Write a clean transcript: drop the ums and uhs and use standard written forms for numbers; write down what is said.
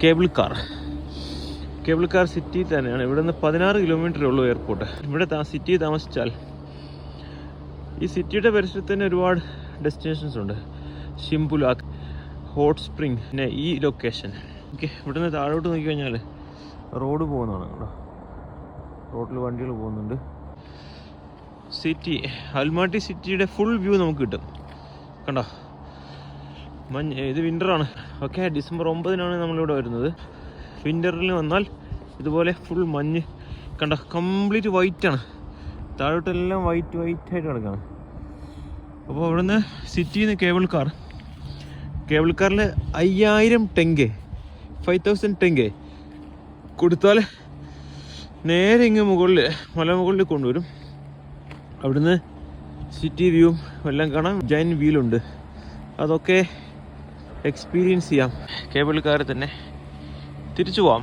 Cable car city തന്നെയാണ്. ഇവിടെ നിന്ന് 16 കിലോമീറ്ററേ ഉള്ളൂ എയർപോർട്ട്. ഇവിടെ സിറ്റി താമസിച്ചാൽ ഈ സിറ്റിയുടെ പരിസരത്ത് തന്നെ ഒരുപാട് ഡെസ്റ്റിനേഷൻസ് ഉണ്ട്. ഷിംപുലാക്ക്, ഹോട്ട് സ്പ്രിങ്, പിന്നെ ഈ ലൊക്കേഷൻ. ഓക്കെ, ഇവിടെ നിന്ന് താഴോട്ട് നോക്കിക്കഴിഞ്ഞാൽ റോഡ് പോകുന്നതാണ്. കേട്ടോ, റോഡിൽ വണ്ടികൾ പോകുന്നുണ്ട്. സിറ്റി, അൽമാട്ടി സിറ്റിയുടെ ഫുൾ വ്യൂ നമുക്ക് കിട്ടും. കണ്ടോ, ഇത് വിൻ്ററാണ്. ഓക്കെ, ഡിസംബർ 9 നമ്മളിവിടെ വരുന്നത്. വിൻ്ററിൽ വന്നാൽ ഇതുപോലെ ഫുൾ മഞ്ഞ് കണ്ടോ, കംപ്ലീറ്റ് വൈറ്റാണ്. താഴോട്ടെല്ലാം വൈറ്റ് ആയിട്ട് കിടക്കുകയാണ്. അപ്പോൾ ഇവിടുന്ന് സിറ്റിയിൽ നിന്ന് കേബിൾ കാറിൽ 5000 ടെങ്കെ 5000 ടെങ്കെ കൊടുത്താൽ നേരെ ഇങ്ങ് മലമുകളിൽ കൊണ്ടുവരും. അവിടുന്ന് സിറ്റി വ്യൂവും എല്ലാം കാണാം. ജൈൻറ്റ് വീലുണ്ട്, അതൊക്കെ എക്സ്പീരിയൻസ് ചെയ്യാം. കേബിൾ കാറിൽ തന്നെ തിരിച്ചു പോവാം.